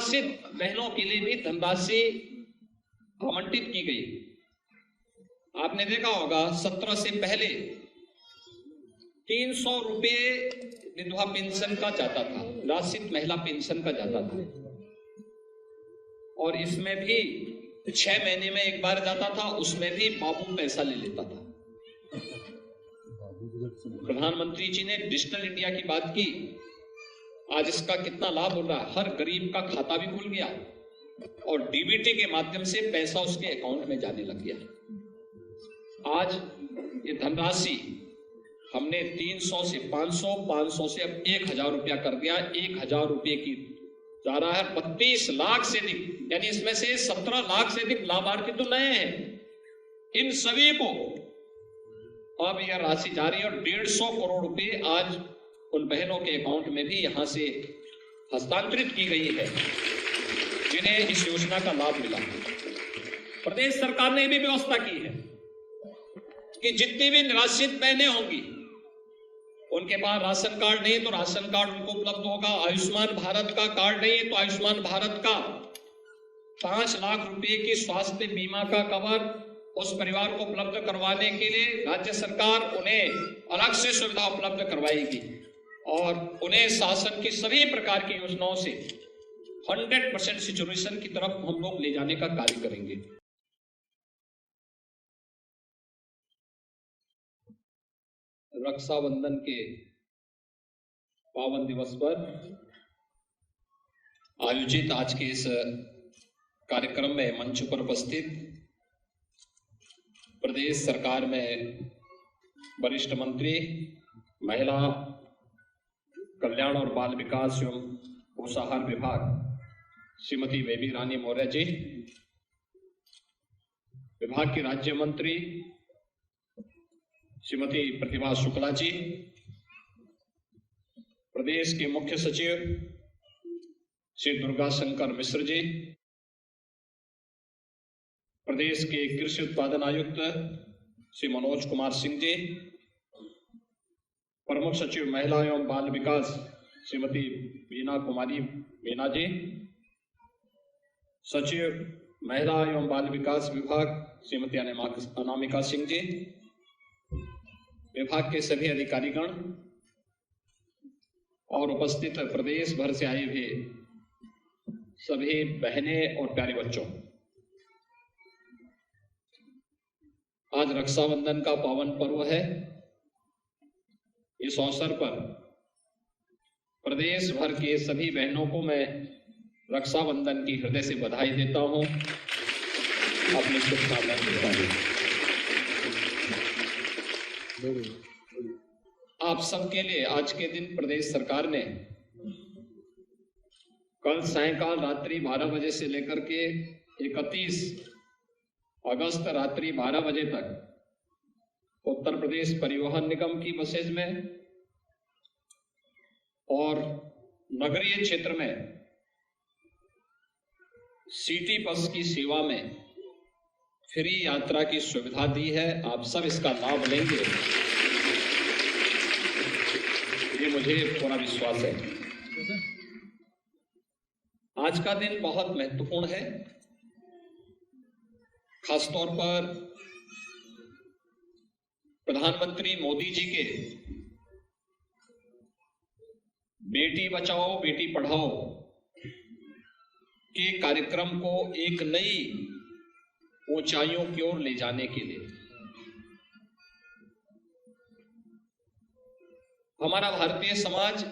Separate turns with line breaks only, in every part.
निर्वासित बहनों के लिए भी धनराशि आवंटित की गई। आपने देखा होगा 17 से पहले 300 रुपये विधवा पेंशन का जाता था, निराश्रित महिला पेंशन का जाता था, और इसमें भी 6 महीने में एक बार जाता था, उसमें भी बाबू पैसा ले लेता था। प्रधानमंत्री जी ने डिजिटल इंडिया की बात की, आज इसका कितना लाभ हो रहा है। हर गरीब का खाता भी खुल गया और डीबीटी के माध्यम से पैसा उसके अकाउंट में जाने लग गया। आज ये धनराशि हमने 300 से 500, 500 से अब 1000 रुपया कर दिया। 1000 रुपये की जा रहा है 32 लाख से अधिक, यानी इसमें से 17 लाख से अधिक लाभार्थी तो नए हैं। इन सभी को अब यह राशि जा रही है और 150 करोड़ रुपए आज उन बहनों के अकाउंट में भी यहां से हस्तांतरित की गई है जिन्हें इस योजना का लाभ मिला। प्रदेश सरकार ने भी व्यवस्था की है कि जितनी भी निराश्रित बहनें होंगी, उनके पास राशन कार्ड नहीं तो राशन कार्ड उनको उपलब्ध होगा। आयुष्मान भारत का कार्ड नहीं है तो आयुष्मान भारत का 5 लाख रुपए की स्वास्थ्य बीमा का कवर उस परिवार को उपलब्ध करवाने के लिए राज्य सरकार उन्हें अलग से सुविधा उपलब्ध करवाएगी और उन्हें शासन की सभी प्रकार की योजनाओं से 100% सिचुएशन की तरफ हम लोग ले जाने का कार्य करेंगे। रक्षाबंधन के पावन दिवस पर आयोजित आज के इस कार्यक्रम में मंच पर उपस्थित प्रदेश सरकार में वरिष्ठ मंत्री महिला कल्याण और बाल विकास एवं पोषाहार विभाग श्रीमती बेबी रानी मौर्य जी, विभाग की राज्य मंत्री श्रीमती प्रतिभा शुक्ला जी, प्रदेश के मुख्य सचिव श्री दुर्गा शंकर मिश्र जी, प्रदेश के कृषि उत्पादन आयुक्त श्री मनोज कुमार सिंह जी, प्रमुख सचिव महिला एवं बाल विकास श्रीमती वीना कुमारी मीना जी, सचिव महिला एवं बाल विकास विभाग श्रीमती अनामिका सिंह जी, विभाग के सभी अधिकारीगण और उपस्थित प्रदेश भर से आए हुए सभी बहनें और प्यारे बच्चों, आज रक्षाबंधन का पावन पर्व है। इस अवसर पर प्रदेश भर के सभी बहनों को मैं रक्षाबंधन की हृदय से बधाई देता हूं, अपनी शुभकामनाएं देता हूं। आप सबके लिए आज के दिन प्रदेश सरकार ने कल सायंकाल रात्रि 12 बजे से लेकर के 31 अगस्त रात्रि 12 बजे तक उत्तर प्रदेश परिवहन निगम की बसेज में और नगरीय क्षेत्र में सिटी बस की सेवा में फ्री यात्रा की सुविधा दी है। आप सब इसका लाभ लेंगे, ये मुझे पूरा विश्वास है। आज का दिन बहुत महत्वपूर्ण है, खासतौर पर प्रधानमंत्री मोदी जी के बेटी बचाओ बेटी पढ़ाओ के कार्यक्रम को एक नई ऊंचाइयों की ओर ले जाने के लिए। हमारा भारतीय समाज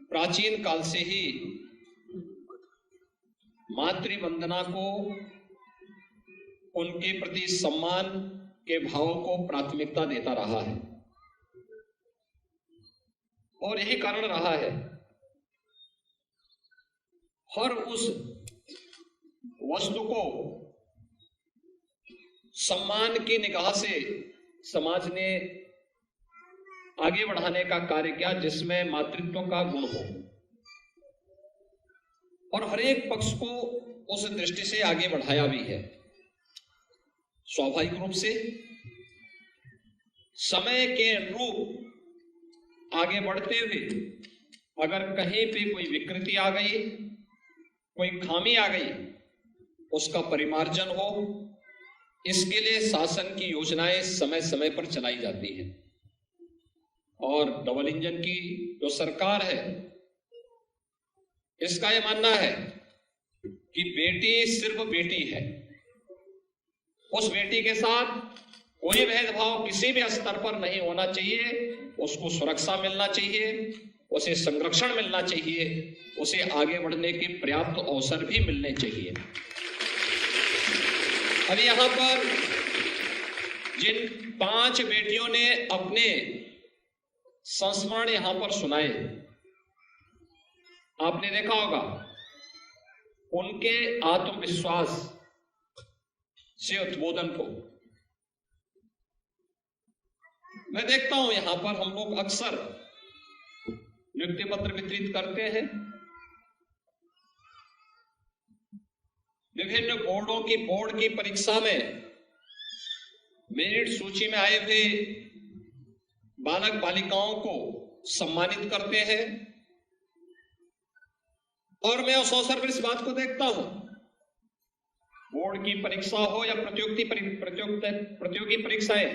प्राचीन काल से ही मातृ वंदना को, उनके प्रति सम्मान के भाव को प्राथमिकता देता रहा है और यही कारण रहा है हर उस वस्तु को सम्मान की निगाह से समाज ने आगे बढ़ाने का कार्य किया जिसमें मातृत्व का गुण हो और हर एक पक्ष को उस दृष्टि से आगे बढ़ाया भी है। स्वाभाविक रूप से समय के अनुरूप आगे बढ़ते हुए अगर कहीं पे कोई विकृति आ गई, कोई खामी आ गई उसका परिमार्जन हो, इसके लिए शासन की योजनाएं समय समय पर चलाई जाती हैं। और डबल इंजन की जो सरकार है, इसका यह मानना है कि बेटी सिर्फ बेटी है, उस बेटी के साथ कोई भेदभाव किसी भी स्तर पर नहीं होना चाहिए, उसको सुरक्षा मिलना चाहिए, उसे संरक्षण मिलना चाहिए, उसे आगे बढ़ने के पर्याप्त अवसर भी मिलने चाहिए। अभी यहां पर जिन 5 बेटियों ने अपने संस्मरण यहां पर सुनाए, आपने देखा होगा उनके आत्मविश्वास से उद्बोधन को मैं देखता हूं। यहां पर हम लोग अक्सर नियुक्ति पत्र वितरित करते हैं, विभिन्न बोर्ड की परीक्षा में मेरिट सूची में आए हुए बालक बालिकाओं को सम्मानित करते हैं। और मैं उस अवसर पर इस बात को देखता हूं, बोर्ड की परीक्षा हो या प्रतियोगी परीक्षाएं,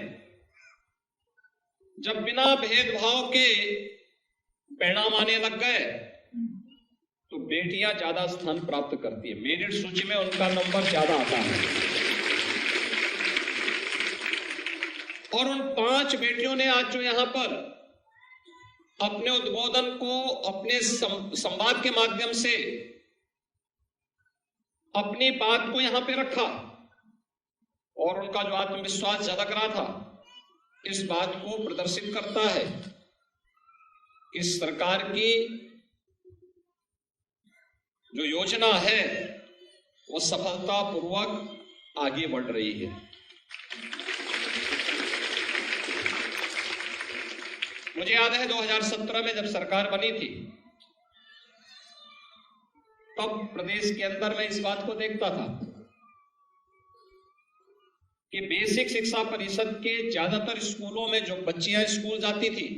जब बिना भेदभाव के परिणाम आने लग गए तो बेटियां ज्यादा स्थान प्राप्त करती है, मेरिट सूची में उनका नंबर ज्यादा आता है। और उन 5 बेटियों ने आज जो यहां पर अपने उद्बोधन को अपने संवाद के माध्यम से अपनी बात को यहां पे रखा और उनका जो आत्मविश्वास झलक रहा था, इस बात को प्रदर्शित करता है कि सरकार की जो योजना है वो सफलतापूर्वक आगे बढ़ रही है। मुझे याद है 2017 में जब सरकार बनी थी, तब प्रदेश के अंदर मैं इस बात को देखता था कि बेसिक शिक्षा परिषद के ज्यादातर स्कूलों में जो बच्चियां स्कूल जाती थी,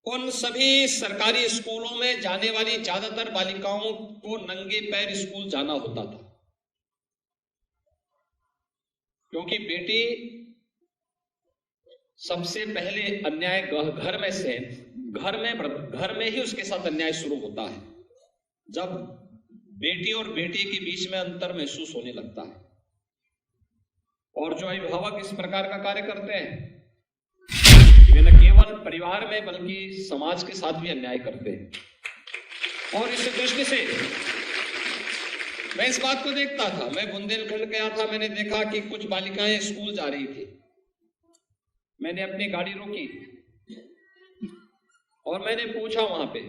उन सभी सरकारी स्कूलों में जाने वाली ज्यादातर बालिकाओं को नंगे पैर स्कूल जाना होता था, क्योंकि बेटी सबसे पहले अन्याय घर में ही उसके साथ अन्याय शुरू होता है, जब बेटी और बेटे के बीच में अंतर महसूस होने लगता है। और जो अभिभावक इस प्रकार का कार्य करते हैं, वे न केवल परिवार में बल्कि समाज के साथ भी अन्याय करते हैं। और इस दृष्टि से मैं इस बात को देखता था। मैं बुंदेलखंड गया था, मैंने देखा कि कुछ बालिकाएं स्कूल जा रही थी। मैंने अपनी गाड़ी रोकी और मैंने पूछा वहां पे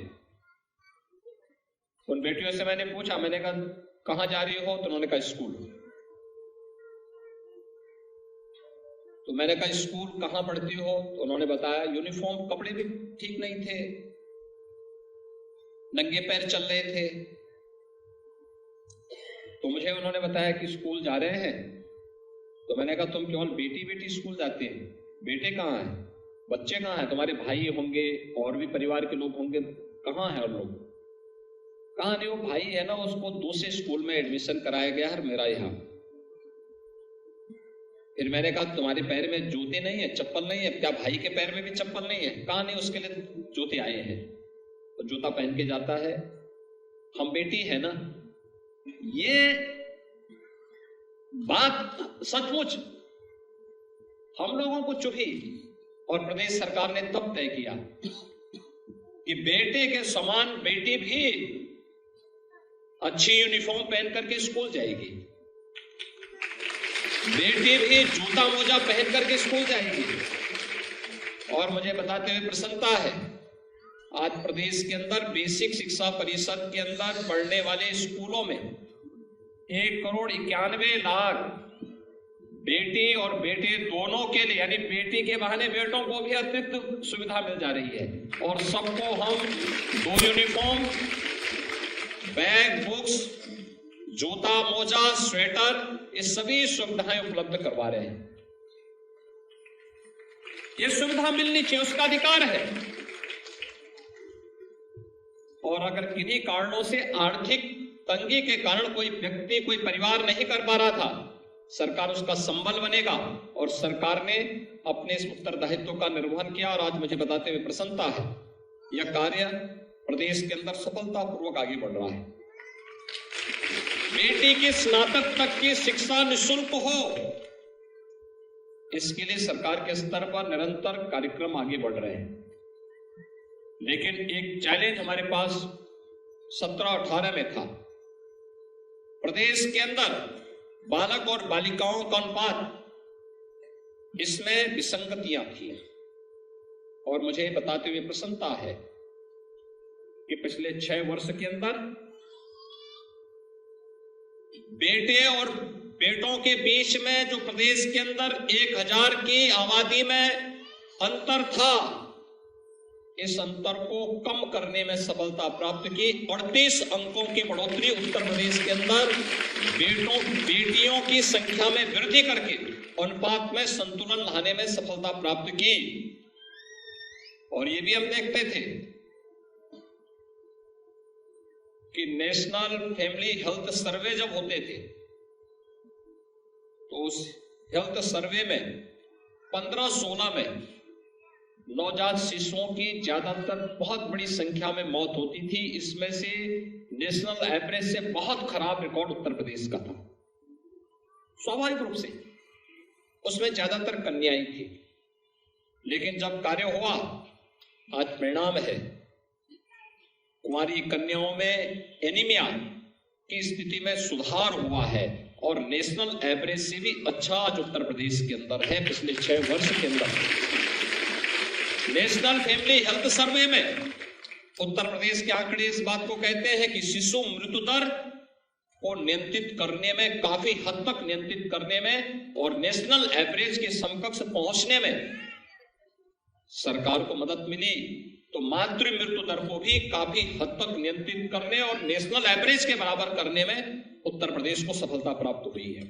उन बेटियों से, मैंने पूछा, मैंने कहा कहां जा रही हो? तो उन्होंने कहा स्कूल। तो मैंने कहा स्कूल कहां पढ़ती हो? तो उन्होंने बताया यूनिफॉर्म, कपड़े भी ठीक नहीं थे, नंगे पैर चल रहे थे। तो मुझे उन्होंने बताया कि स्कूल जा रहे हैं। तो मैंने कहा तुम केवल बेटी बेटी स्कूल जाते हैं, बेटे कहाँ हैं, बच्चे कहाँ हैं? तुम्हारे भाई होंगे और भी परिवार के लोग होंगे, कहाँ हैं? और लोग कहाँ नहीं? वो भाई है ना, उसको दूसरे स्कूल में एडमिशन कराया गया है मेरा यहाँ। फिर मैंने कहा तुम्हारे पैर में जूते नहीं है, चप्पल नहीं है क्या? भाई के पैर में भी चप्पल नहीं है? कहाँ नहीं? उसके लिए जूते आए हैं, तो जूता पहन के जाता है। हम बेटी है ना। ये बात सचमुच हम लोगों को चुभी और प्रदेश सरकार ने तब तय किया कि बेटे के समान बेटी भी अच्छी यूनिफॉर्म पहन करके स्कूल जाएगी, बेटी भी जूता मोजा पहन करके स्कूल जाएगी। और मुझे बताते हुए प्रसन्नता है, आज प्रदेश के अंदर बेसिक शिक्षा परिषद के अंदर पढ़ने वाले स्कूलों में 1,91,00,000 बेटी और बेटे दोनों के लिए, यानी बेटी के बहाने बेटों को भी अतिरिक्त सुविधा मिल जा रही है। और सबको हम 2 यूनिफॉर्म, बैग, बुक्स, जूता मोजा, स्वेटर, ये सभी सुविधाएं उपलब्ध करवा रहे हैं। ये सुविधा मिलनी चाहिए, उसका अधिकार है। और अगर किन्हीं कारणों से आर्थिक तंगी के कारण कोई व्यक्ति, कोई परिवार नहीं कर पा रहा था, सरकार उसका संबल बनेगा और सरकार ने अपने इस उत्तरदायित्व का निर्वहन किया। और आज मुझे बताते हुए प्रसन्नता है, यह कार्य प्रदेश के अंदर सफलतापूर्वक आगे बढ़ रहा है। बेटी की स्नातक तक की शिक्षा निःशुल्क हो, इसके लिए सरकार के स्तर पर निरंतर कार्यक्रम आगे बढ़ रहे हैं। लेकिन एक चैलेंज हमारे पास 17-18 में था। प्रदेश के अंदर बालक और बालिकाओं का अनुपात, इसमें विसंगतियां थी। और मुझे बताते हुए प्रसन्नता है कि पिछले 6 वर्ष के अंदर बेटे और बेटों के बीच में जो प्रदेश के अंदर 1000 की आबादी में अंतर था, इस अंतर को कम करने में सफलता प्राप्त की। 38 अंकों की बढ़ोतरी उत्तर प्रदेश के अंदर बेटियों की संख्या में वृद्धि करके अनुपात में संतुलन लाने में सफलता प्राप्त की। और ये भी हम देखते थे कि नेशनल फैमिली हेल्थ सर्वे जब होते थे, तो उस हेल्थ सर्वे में 15-16 में नवजात शिशुओं की ज्यादातर बहुत बड़ी संख्या में मौत होती थी। इसमें से नेशनल एवरेज से बहुत खराब रिकॉर्ड उत्तर प्रदेश का था। स्वाभाविक रूप से उसमें ज्यादातर कन्याएं थी। लेकिन जब कार्य हुआ, आज परिणाम है, कुंवारी कन्याओं में एनीमिया की स्थिति में सुधार हुआ है और नेशनल एवरेज से भी अच्छा आज उत्तर प्रदेश के अंदर है। पिछले 6 वर्ष के अंदर नेशनल फैमिली हेल्थ सर्वे में उत्तर प्रदेश के आंकड़े इस बात को कहते हैं कि शिशु मृत्यु दर को नियंत्रित करने में, काफी हद तक नियंत्रित करने में और नेशनल एवरेज के समकक्ष पहुंचने में सरकार को मदद मिली। तो मातृ मृत्यु दर को भी काफी हद तक नियंत्रित करने और नेशनल एवरेज के बराबर करने में उत्तर प्रदेश को सफलता प्राप्त हुई है।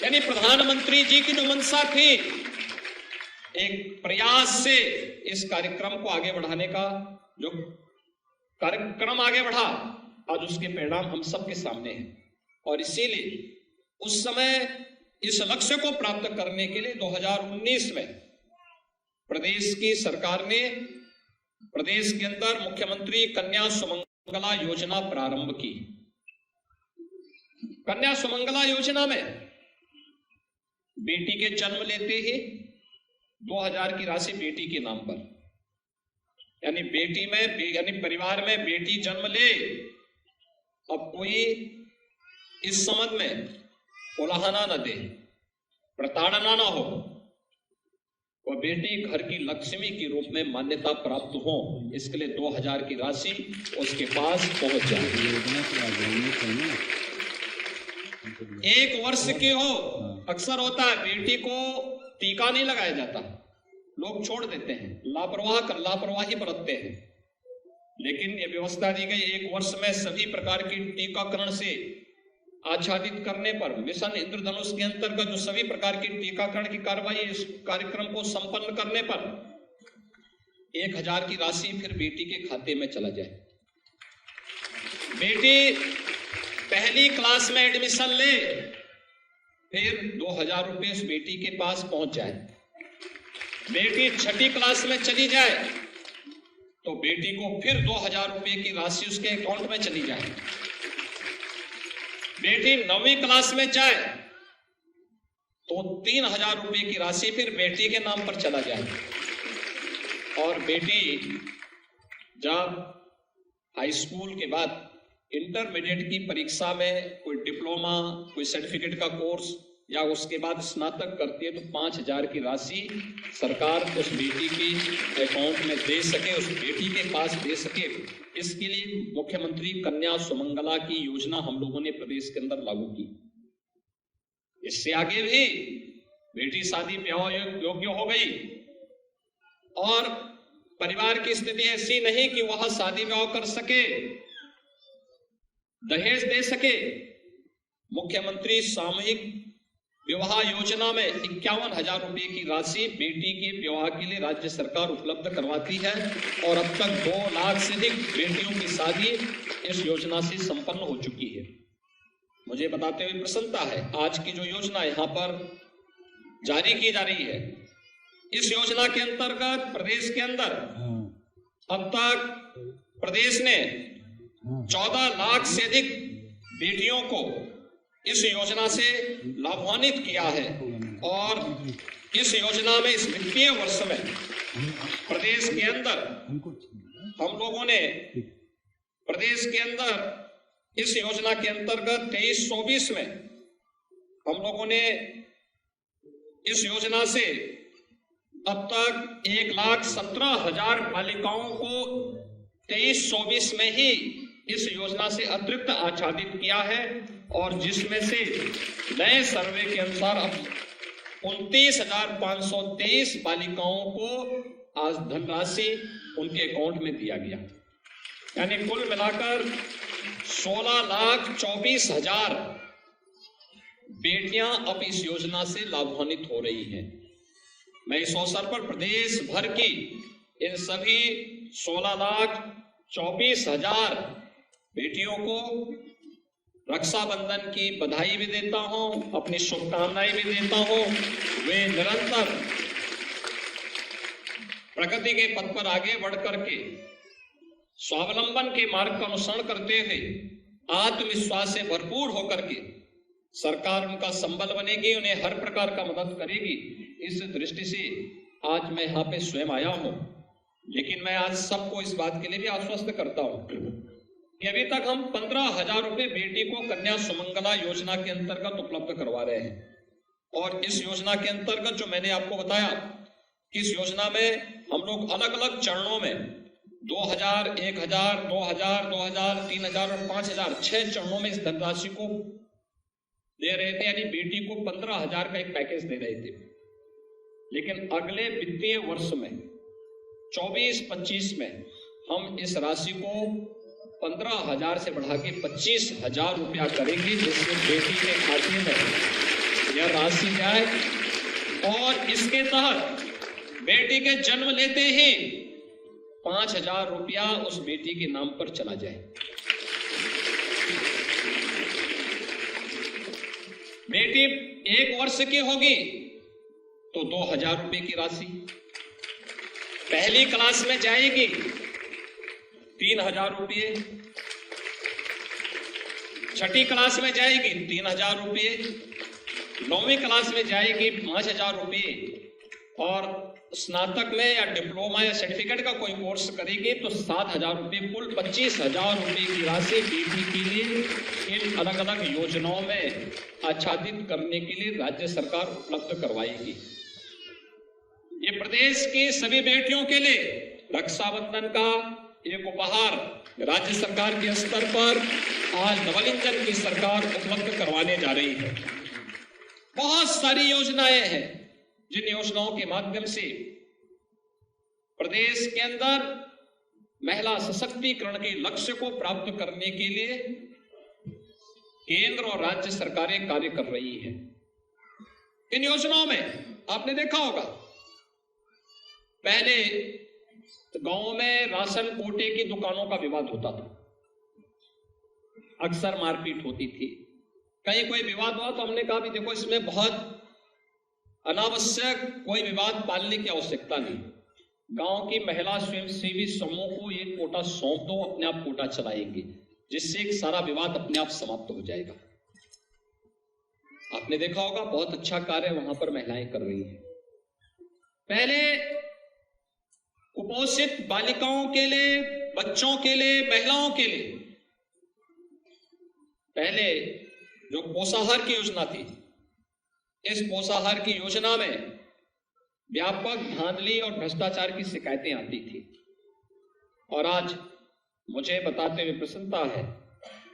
यानी प्रधानमंत्री जी की जो मंशा थी, एक प्रयास से इस कार्यक्रम को आगे बढ़ाने का जो कार्यक्रम आगे बढ़ा, आज उसके परिणाम हम सबके सामने हैं। और इसीलिए उस समय इस लक्ष्य को प्राप्त करने के लिए 2019 में प्रदेश की सरकार ने प्रदेश के अंदर मुख्यमंत्री कन्या सुमंगला योजना प्रारंभ की। कन्या सुमंगला योजना में बेटी के जन्म लेते ही 2000 की राशि बेटी के नाम पर, यानी परिवार में बेटी जन्म ले, अब कोई इस संबंध में उलाहना न दे, प्रताड़ना न हो, वह बेटी घर की लक्ष्मी के रूप में मान्यता प्राप्त हो, इसके लिए 2000 की राशि उसके पास पहुंच जाए। 1 वर्ष की हो, अक्सर होता है बेटी को टीका नहीं लगाया जाता, लोग छोड़ देते हैं, लापरवाही बरतते हैं। लेकिन ये व्यवस्था दी गई 1 वर्ष में सभी प्रकार की टीकाकरण से आच्छादित करने पर, मिशन इंद्रधनुष के अंतर्गत जो सभी प्रकार की टीकाकरण की कार्रवाई, इस कार्यक्रम को संपन्न करने पर 1000 की राशि फिर बेटी के खाते में चला जाए। बेटी पहली क्लास में एडमिशन ले, फिर 2000 रुपए उस बेटी के पास पहुंच जाए। बेटी 6ठी क्लास में चली जाए तो बेटी को फिर 2000 रुपए की राशि उसके अकाउंट में चली जाए। बेटी 9वीं क्लास में जाए तो 3000 रुपए की राशि फिर बेटी के नाम पर चला जाए। और बेटी जब हाई स्कूल के बाद इंटरमीडिएट की परीक्षा में कोई डिप्लोमा, कोई सर्टिफिकेट का कोर्स या उसके बाद स्नातक करती है तो 5000 की राशि सरकार उस बेटी की अकाउंट में दे सके, उस बेटी के पास दे सके। इसके लिए मुख्यमंत्री कन्या सुमंगला की योजना हम लोगों ने प्रदेश के अंदर लागू की। इससे आगे भी बेटी शादी ब्याह योग्य हो गई और परिवार की स्थिति ऐसी नहीं कि वह शादी ब्याह कर सके, दहेज दे सके। मुख्यमंत्री सामूहिक विवाह योजना में 51,000 रुपए की राशि बेटी के विवाह के लिए राज्य सरकार उपलब्ध करवाती है और अब तक 2 लाख से अधिक बेटियों की शादी इस योजना से संपन्न हो चुकी है। मुझे बताते हुए प्रसन्नता है, आज की जो योजना यहाँ पर जारी की जा रही है, इस योजना के अंतर्गत प्रदेश के अंदर अब तक प्रदेश ने 14 लाख से अधिक बेटियों को इस योजना से लाभान्वित किया है और इस योजना में इस वित्तीय वर्ष में प्रदेश के अंदर हम लोगों ने प्रदेश के अंदर इस योजना के अंतर्गत 23-24 में हम लोगों ने इस योजना से अब तक 1,17,000 बालिकाओं को 23-24 में ही इस योजना से अतिरिक्त आच्छादित किया है और जिसमें से नए सर्वे के अनुसार अब 29,523 बालिकाओं को आज धनराशि उनके अकाउंट में दिया गया, यानी कुल मिलाकर 16,24,000 बेटियां अब इस योजना से लाभान्वित हो रही हैं। मैं इस अवसर पर प्रदेश भर की इन सभी 16,24,000 बेटियों को रक्षाबंधन की बधाई भी देता हूं, अपनी शुभकामनाएं भी देता हूं। वे निरंतर प्रगति के पथ पर आगे बढ़ करके स्वावलंबन के मार्ग का अनुसरण करते हुए आत्मविश्वास से भरपूर होकर के सरकार उनका संबल बनेगी, उन्हें हर प्रकार का मदद करेगी। इस दृष्टि से आज मैं यहाँ पे स्वयं आया हूं, लेकिन मैं आज सबको इस बात के लिए भी आश्वस्त करता हूं कि अभी तक हम 15,000 रुपए बेटी को कन्या सुमंगला योजना के अंतर्गत उपलब्ध करवा रहे हैं। और इस योजना के अंतर्गत जो मैंने आपको बताया कि इस योजना में हम लोग अलग अलग चरणों में 2,000, 1,000, 2,000, 2,000, 3,000 और 5,000 6 चरणों में इस धनराशि को दे रहे थे, यानी बेटी को 15,000 का एक पैकेज दे रहे थे। लेकिन अगले वित्तीय वर्ष में 24-25 में हम इस राशि को 15,000 से बढ़ा के 25,000 रुपया करेंगे, जिससे बेटी के खाते में यह राशि जाए और इसके तहत बेटी के जन्म लेते ही 5,000 रुपया उस बेटी के नाम पर चला जाए। बेटी 1 वर्ष की होगी तो 2,000 रुपए की राशि, पहली क्लास में जाएगी 3,000 रुपये, छठी क्लास में जाएगी 3,000 रुपये, 9वीं क्लास में जाएगी 5,000 रुपये और स्नातक में या डिप्लोमा या सर्टिफिकेट का कोई कोर्स करेगी तो 7,000 रुपये, कुल 25,000 रुपये की राशि बेटी के लिए इन अलग अलग योजनाओं में आच्छादित करने के लिए राज्य सरकार उपलब्ध करवाएगी। ये प्रदेश की सभी बेटियों के लिए रक्षाबंधन का एक उपहार राज्य सरकार के स्तर पर आज डबल इंजन की सरकार उपलब्ध करवाने जा रही है। बहुत सारी योजनाएं हैं जिन योजनाओं के माध्यम से प्रदेश के अंदर महिला सशक्तिकरण के लक्ष्य को प्राप्त करने के लिए केंद्र और राज्य सरकारें कार्य कर रही हैं। इन योजनाओं में आपने देखा होगा, पहले गांव में राशन कोटे की दुकानों का विवाद होता था, अक्सर मारपीट होती थी। कहीं कोई विवाद हुआ तो हमने कहा भी देखो इसमें बहुत अनावश्यक कोई विवाद पालने की आवश्यकता नहीं, गांव की महिला स्वयंसेवी समूह को एक कोटा सौंप दो, अपने आप कोटा चलाएंगे, जिससे एक सारा विवाद अपने आप समाप्त हो जाएगा। आपने देखा होगा बहुत अच्छा कार्य वहां पर महिलाएं कर रही हैं। पहले कुपोषित बालिकाओं के लिए, बच्चों के लिए, महिलाओं के लिए पहले जो पोषाहार की योजना थी, इस पोषाहार की योजना में व्यापक धांधली और भ्रष्टाचार की शिकायतें आती थी। और आज मुझे बताते हुए प्रसन्नता है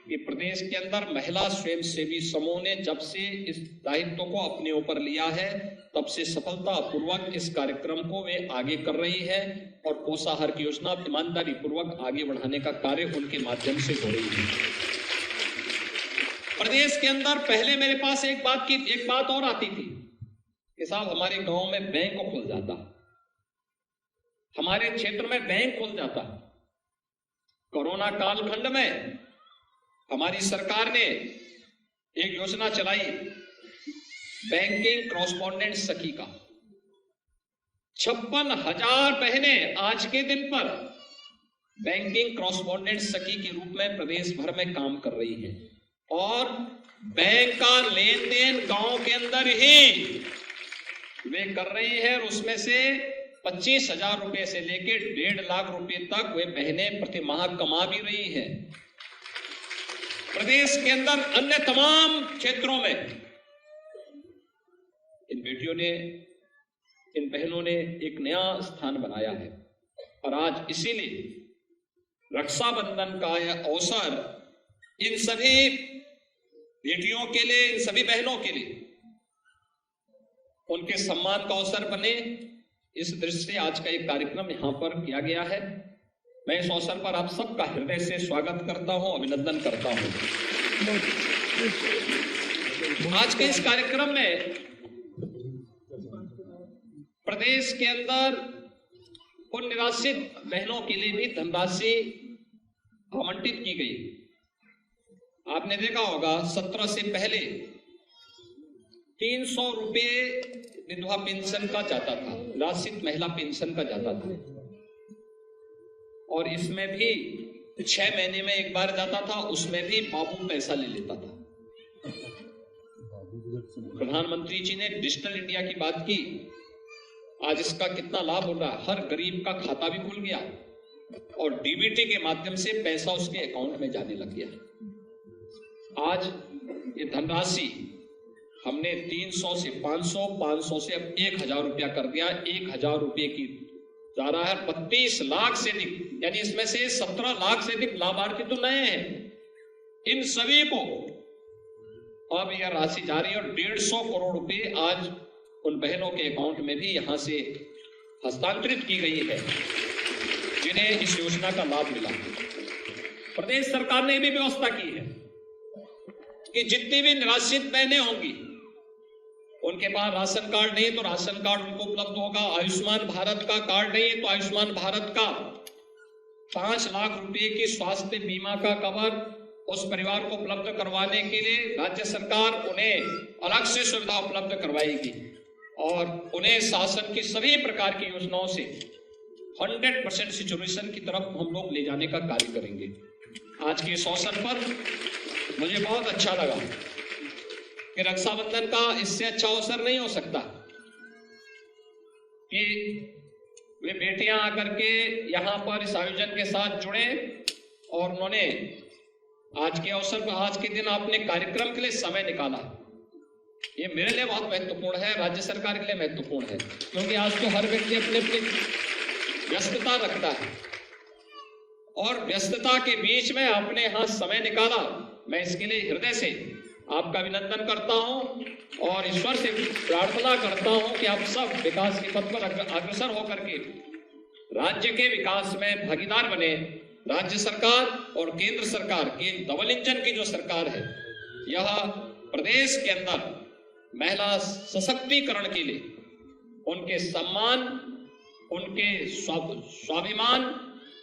कि प्रदेश के अंदर महिला स्वयंसेवी समूह ने जब से इस दायित्व को अपने ऊपर लिया है तब से सफलतापूर्वक इस कार्यक्रम को वे आगे कर रही है और पोषाहार की योजना ईमानदारी पूर्वक आगे बढ़ाने का कार्य उनके माध्यम से हो रही है। प्रदेश के अंदर पहले मेरे पास एक बात और आती थी कि साहब हमारे गांव में बैंक खुल जाता, हमारे क्षेत्र में बैंक खुल जाता। कोरोना कालखंड में हमारी सरकार ने एक योजना चलाई बैंकिंग कॉरेस्पॉन्डेंट सखी का। 56,000 बहनें आज के दिन पर बैंकिंग कॉरेस्पॉन्डेंट सखी के रूप में प्रदेश भर में काम कर रही हैं और बैंक का लेन देन गांव के अंदर ही वे कर रही है और उसमें से 25,000 रुपए से लेकर 1.5 लाख रुपए तक वे बहनें प्रति माह कमा भी रही हैं। प्रदेश के अंदर अन्य तमाम क्षेत्रों में इन बेटियों ने, इन बहनों ने एक नया स्थान बनाया है और आज इसीलिए रक्षाबंधन का यह अवसर इन सभी बेटियों के लिए, इन सभी बहनों के लिए उनके सम्मान का अवसर बने, इस दृष्टि से आज का एक कार्यक्रम यहां पर किया गया है। मैं इस अवसर पर आप सबका हृदय से स्वागत करता हूं, अभिनंदन करता हूं। आज के इस कार्यक्रम में प्रदेश के अंदर उन निराश्रित बहनों के लिए भी धनराशि आवंटित की गई। आपने देखा होगा 17 से पहले 300 रुपए विधवा पेंशन का जाता था, निराश्रित महिला पेंशन का जाता था और इसमें भी 6 महीने में एक बार जाता था, उसमें भी बाबू पैसा ले लेता था। प्रधानमंत्री जी ने डिजिटल इंडिया की बात की, आज इसका कितना लाभ हो रहा है। हर गरीब का खाता भी खुल गया और डीबीटी के माध्यम से पैसा उसके अकाउंट में जाने लग गया। आज ये धनराशि हमने 300 से 500, 500 से अब 1,000 रुपया कर दिया। 1,000 रुपये की जा रहा है 32 लाख से अधिक, यानी इसमें से 17 लाख से अधिक लाभार्थी तो नए हैं। इन सभी को अब यह राशि जा रही है और 150 करोड़ रुपए आज उन बहनों के अकाउंट में भी यहां से हस्तांतरित की गई है जिन्हें इस योजना का लाभ मिला। प्रदेश सरकार ने भी व्यवस्था की है कि जितनी भी निराश्रित बहनें होंगी, उनके पास राशन कार्ड नहीं है तो राशन कार्ड उनको उपलब्ध होगा। आयुष्मान भारत का कार्ड नहीं है तो आयुष्मान भारत का 5 लाख रुपए की स्वास्थ्य बीमा का कवर उस परिवार को उपलब्ध करवाने के लिए राज्य सरकार उन्हें अलग से सुविधा उपलब्ध करवाएगी और उन्हें शासन की सभी प्रकार की योजनाओं से 100% सिचुएशन की तरफ हम लोग ले जाने का कार्य करेंगे। आज के इस अवसर पर मुझे बहुत अच्छा लगा कि रक्षाबंधन का इससे अच्छा अवसर नहीं हो सकता कि वे बेटियां आकर के यहां पर इस आयोजन के साथ जुड़े और उन्होंने आज के अवसर पर, आज के दिन आपने कार्यक्रम के लिए समय निकाला। ये मेरे लिए बहुत महत्वपूर्ण है, राज्य सरकार के लिए महत्वपूर्ण है, क्योंकि आज तो हर व्यक्ति अपने अपनी व्यस्तता रखता है और व्यस्तता के बीच में आपने यहाँ समय निकाला। मैं इसके लिए हृदय से आपका अभिनंदन करता हूं और ईश्वर से प्रार्थना करता हूं कि आप सब विकास के पथ पर अग्रसर होकर के राज्य के विकास में भागीदार बने। राज्य सरकार और केंद्र सरकार की डबल इंजन की जो सरकार है, यह प्रदेश के अंदर महिला सशक्तिकरण के लिए, उनके सम्मान, उनके स्वाभिमान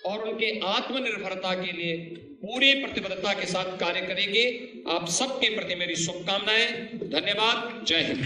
और उनके आत्मनिर्भरता के लिए पूरी प्रतिबद्धता के साथ कार्य करेगी। आप सबके प्रति मेरी शुभकामनाएं। धन्यवाद। जय हिंद।